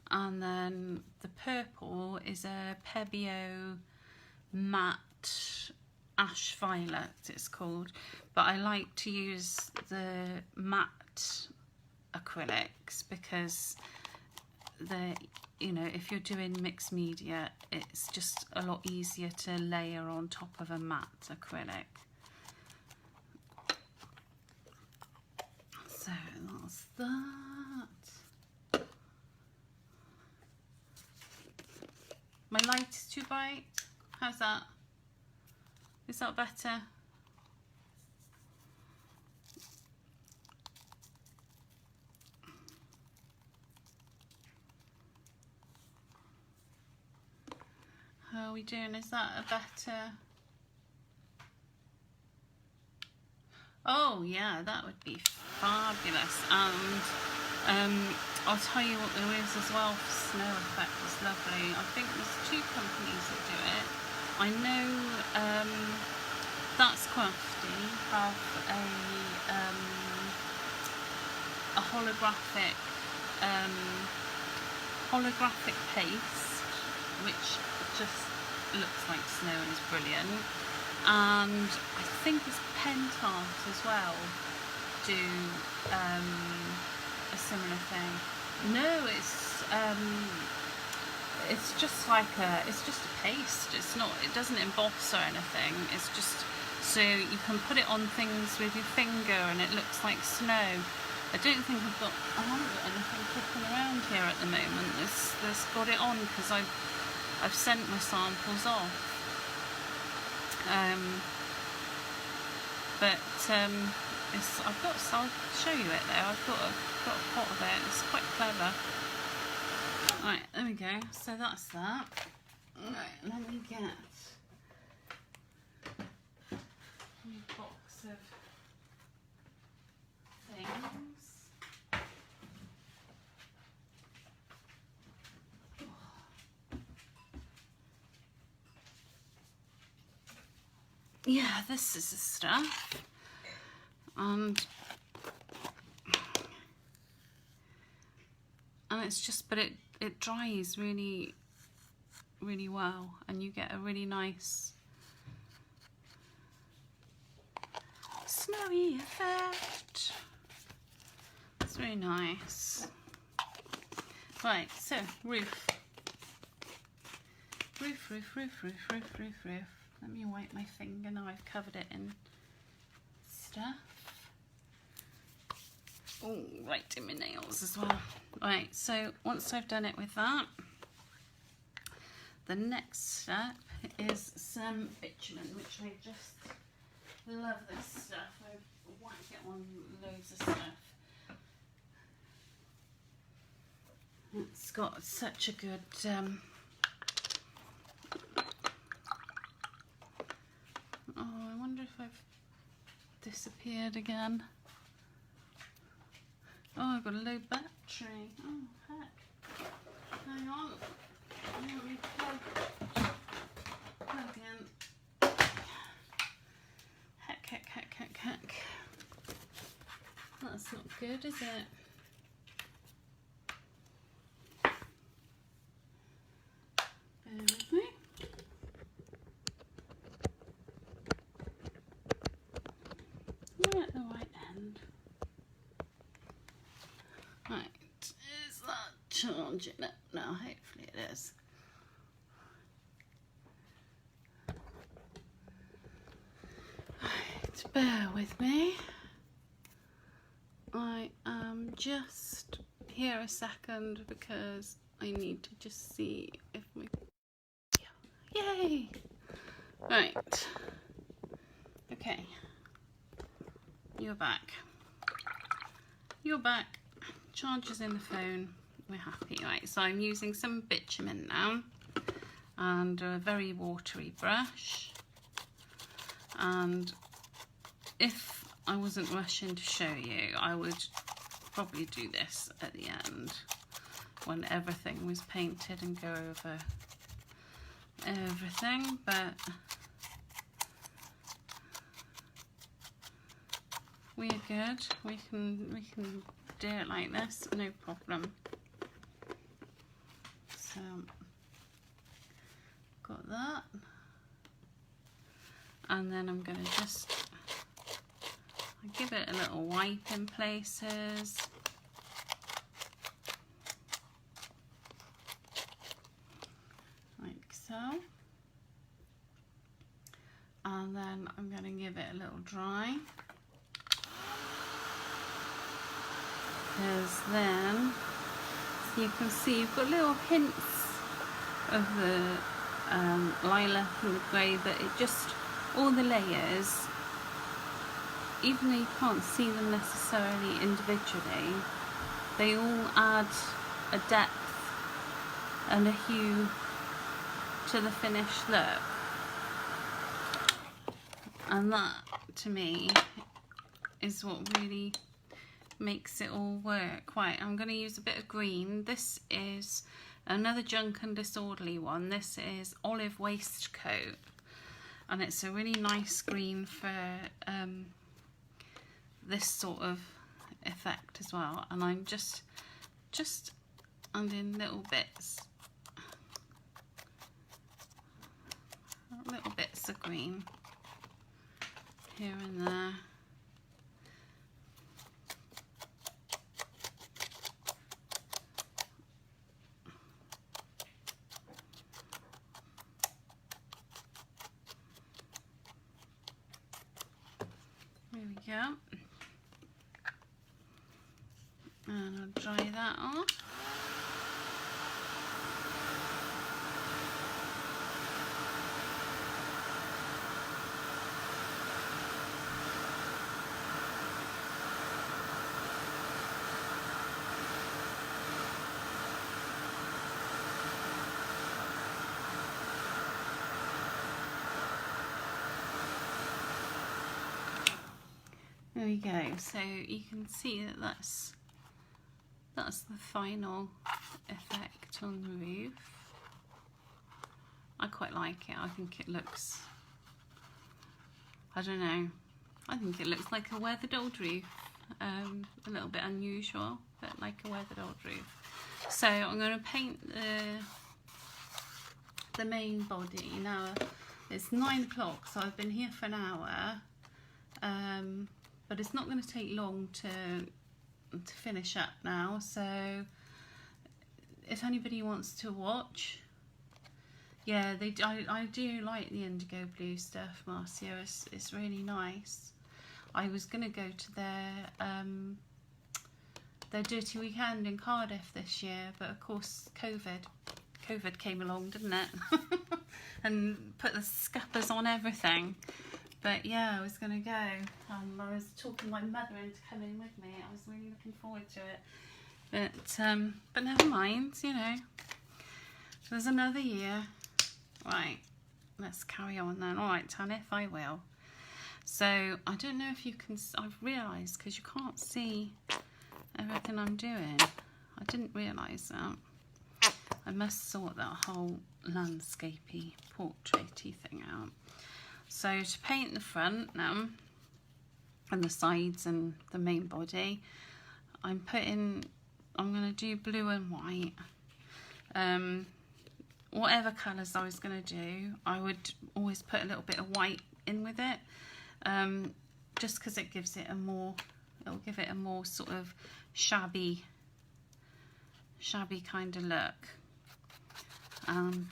And then the purple is a Pebbio matte ash violet, it's called. But I like to use the matte acrylics because you know, if you're doing mixed media, it's just a lot easier to layer on top of a matte acrylic. So that's that. My light is too bright. How's that? Is that better? How are we doing? Is that a better? Oh yeah, that would be fabulous. And I'll tell you what there is as well for snow effect. It's lovely. I think there's 2 companies that do it. I know That's Crafty have a holographic paste which just looks like snow and is brilliant. And I think it's Pentart as well do a similar thing. No, it's just like it's just a paste. It doesn't emboss or anything. It's just so you can put it on things with your finger and it looks like snow. I haven't got anything kicking around here at the moment that's got it on, because I've sent my samples off. I'll show you it there. I've got a pot of it. It's quite clever. Right, there we go. So that's that. Right, let me get a new box of things. Yeah, this is the stuff. And it's just, but it dries really, really well, and you get a really nice snowy effect. It's really nice. Right, so roof. Let me wipe my finger now I've covered it in stuff. Oh, right in my nails as well. Right, so once I've done it with that, the next step is some bitumen, which I just love this stuff. I want to get on loads of stuff. It's got such a good oh, I wonder if I've disappeared again. Oh, I've got a low battery. Oh, heck. Hang on. Let me plug in. Heck. That's not good, is it? Bear with me. I'm at the right end. Right, is that charging it now? Hopefully it is. Right, bear with me. I am just here a second because I need to just see if we... Yay! Right. Okay. You're back. You're back. Charger's in the phone. We're happy. Right, so I'm using some bitumen now and a very watery brush. And if I wasn't rushing to show you, I would probably do this at the end when everything was painted and go over everything, but we're good. We can do it like this, no problem. So got that, and then I'm going to just give it a little wipe in places. Like so. And then I'm going to give it a little dry. Because then you can see you've got little hints of the lilac and the grey, but it just, all the layers, even though you can't see them necessarily individually, they all add a depth and a hue to the finished look. And that, to me, is what really makes it all work. Right, I'm going to use a bit of green. This is another Junk and Disorderly one. This is Olive Waistcoat, and it's a really nice green for this sort of effect as well. And I'm just adding little bits of green here and there. we go. And I'll dry that off. There we go. So you can see that that's the final effect on the roof. I quite like it. I think it looks, I don't know, I think it looks like a weathered old roof. A little bit unusual, but like a weathered old roof. So I'm going to paint the main body. Now it's 9 o'clock, so I've been here for an hour. But it's not going to take long to finish up now, so if anybody wants to watch, yeah, I do like the indigo blue stuff, Marcia. It's really nice. I was going to go to their Dirty Weekend in Cardiff this year, but of course COVID came along, didn't it? And put the scuppers on everything. But yeah, I was going to go. I was talking my mother into coming with me. I was really looking forward to it. But never mind, you know. There's another year. Right, let's carry on then. All right, Tanith, I will. So, I don't know if you can... I've realised, because you can't see everything I'm doing. I didn't realise that. I must sort that whole landscapey, portraity thing out. So to paint the front now, and the sides and the main body, I'm going to do blue and white. Whatever colours I was going to do, I would always put a little bit of white in with it, just because it gives it it'll give it a more sort of shabby kind of look. And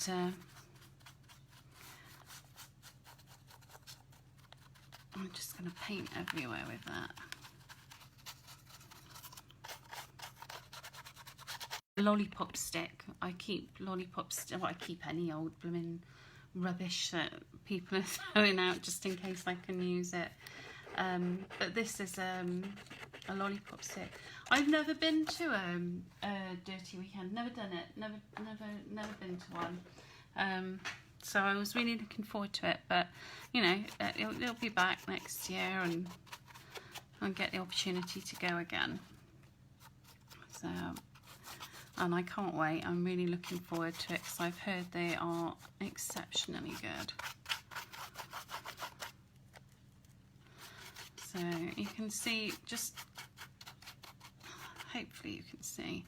I'm just going to paint everywhere with that. Lollipop stick. I keep lollipops. Well, I keep any old blooming rubbish that people are throwing out just in case I can use it. But this is a lollipop stick. I've never been to a Dirty Weekend. Never done it. Never been to one. So I was really looking forward to it, but you know, it'll be back next year, and I'll get the opportunity to go again. So, and I can't wait. I'm really looking forward to it because I've heard they are exceptionally good. So you can see, just hopefully you can see,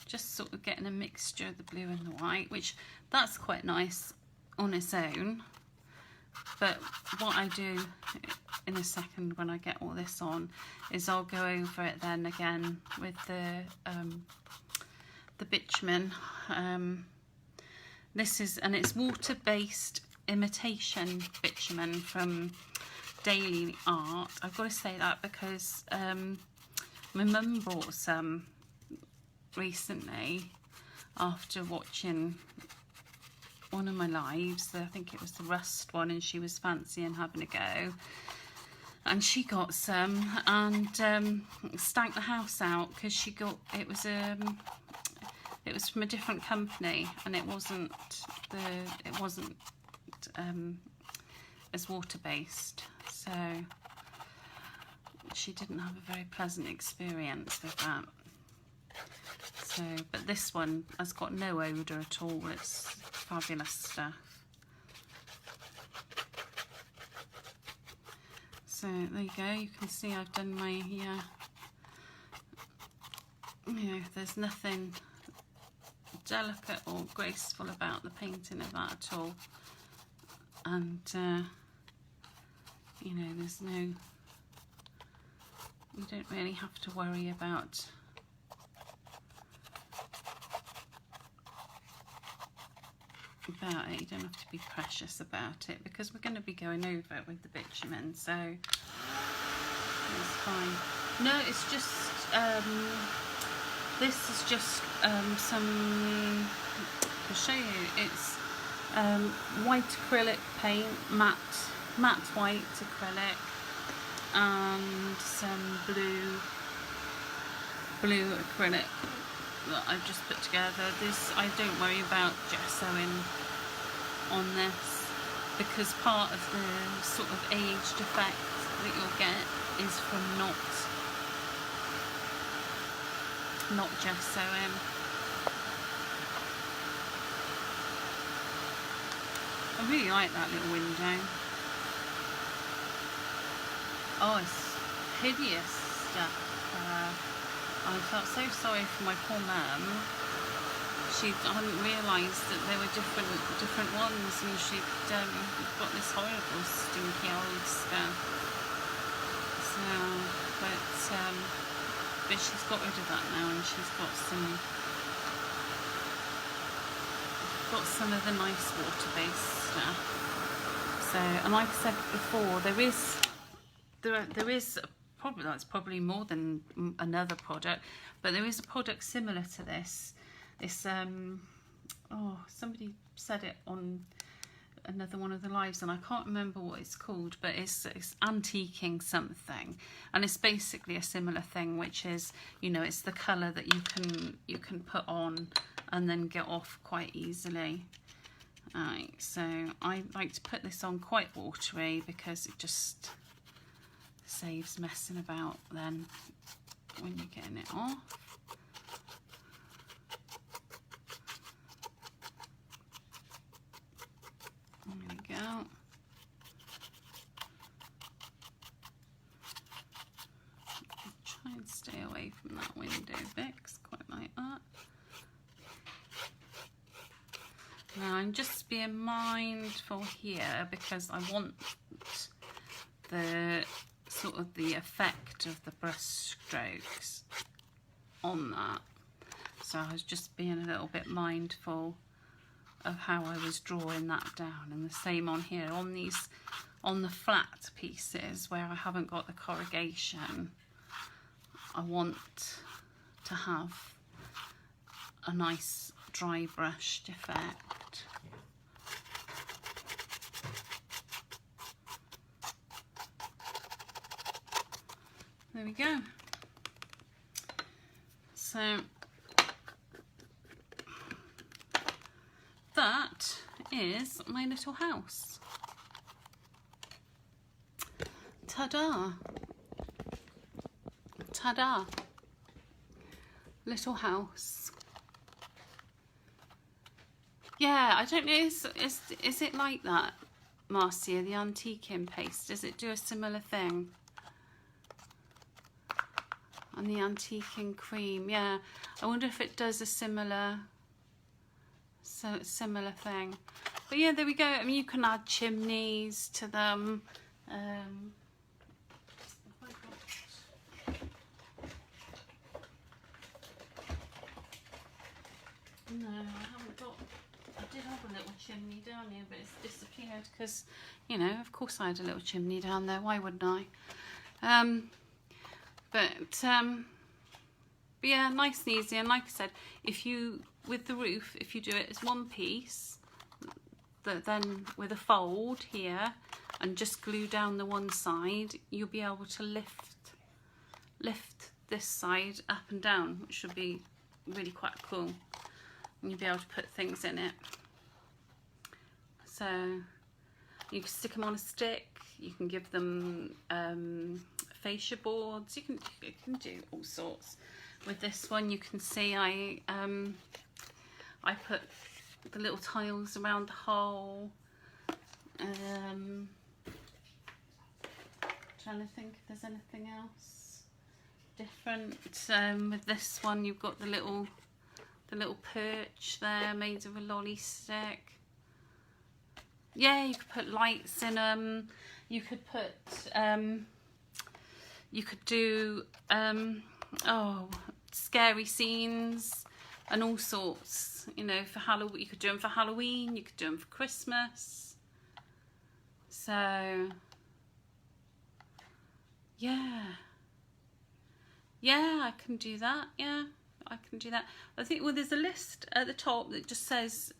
just sort of getting a mixture of the blue and the white, which that's quite nice on its own. But what I do in a second when I get all this on is I'll go over it then again with the bitumen. This is, and it's water-based imitation bitumen from Daily Art. I've got to say that because my mum bought some recently after watching one of my lives. I think it was the rust one, and she was fancying having a go, and she got some and stank the house out because she got it was from a different company, and it wasn't as water-based, so she didn't have a very pleasant experience with that. So, but this one has got no odour at all. It's fabulous stuff. So there you go. You can see I've done my you know, there's nothing delicate or graceful about the painting of that at all. And you know, there's no, you don't really have to worry about it. You don't have to be precious about it because we're going to be going over it with the bitumen. So It's fine. No, it's just this is just some. I'll show you. It's white acrylic paint, matte white acrylic, and some blue acrylic that I've just put together. This, I don't worry about gessoing on this, because part of the sort of aged effect that you'll get is from not gessoing. I really like that little window. Oh, it's hideous stuff. I felt so sorry for my poor mum. She hadn't realised that there were different ones, and she'd got this horrible stinky old stuff. So, but she's got rid of that now, and she's got some of the nice water-based stuff. So, and like I said before, there is probably, that's probably more than another product, but there is a product similar to this. It's oh, somebody said it on another one of the lives, and I can't remember what it's called, but it's antiquing something, and it's basically a similar thing, which is, you know, it's the colour that you can put on and then get off quite easily. Right, so I like to put this on quite watery, because it just saves messing about then when you're getting it off. There we go. I'll try and stay away from that window bit, 'cause I quite like that. Now I'm just being mindful here, because I want the sort of the effect of the brush strokes on that. So I was just being a little bit mindful of how I was drawing that down, and the same on here on the flat pieces where I haven't got the corrugation. I want to have a nice dry brushed effect. There we go. So that is my little house. Ta-da! Ta-da! Little house. Yeah, I don't know, is it like that, Marcia, the antiquing paste? Does it do a similar thing? And the antiquing cream, yeah. I wonder if it does a similar thing. But yeah, there we go. I mean, you can add chimneys to them. No, I haven't got. I did have a little chimney down here, but it's disappeared because, you know, of course I had a little chimney down there. Why wouldn't I? But yeah, nice and easy. And like I said, if you, with the roof, if you do it as one piece, then with a fold here and just glue down the one side, you'll be able to lift this side up and down, which should be really quite cool. And you'll be able to put things in it. So you can stick them on a stick. You can give them fascia boards. You can do all sorts. With this one, you can see I put the little tiles around the hole. Trying to think if there's anything else different. With this one, you've got the little perch there made of a lolly stick. Yeah, you could put lights in them. You could put you could do scary scenes and all sorts, you know, for Halloween. You could do them for Halloween, you could do them for Christmas. So Yeah. Yeah, I can do that. Yeah, I can do that. I think, well, there's a list at the top that just says,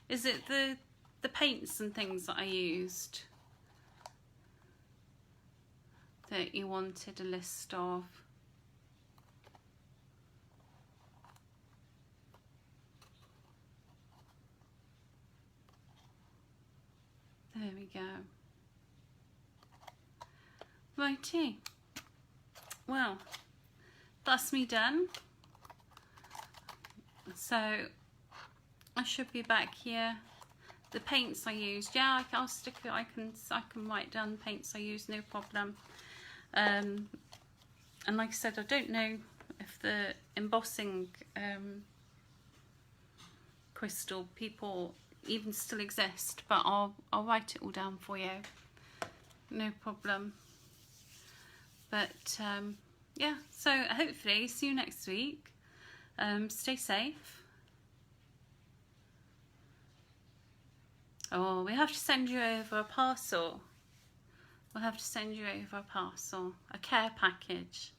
is it the paints and things that I used that you wanted a list of? There we go. Righty. Well, that's me done. So I should be back here. The paints I used, yeah, I'll stick it. I can write down the paints I used, no problem. And like I said, I don't know if the embossing crystal people even still exist, but I'll write it all down for you, no problem. But yeah, so hopefully see you next week. Stay safe. Oh, we have to send you over a parcel. We'll have to send you over a parcel, a care package.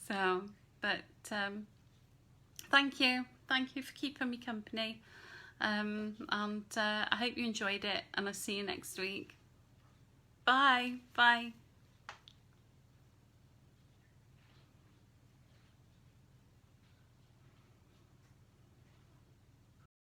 So, but thank you for keeping me company, and I hope you enjoyed it, and I'll see you next week. Bye.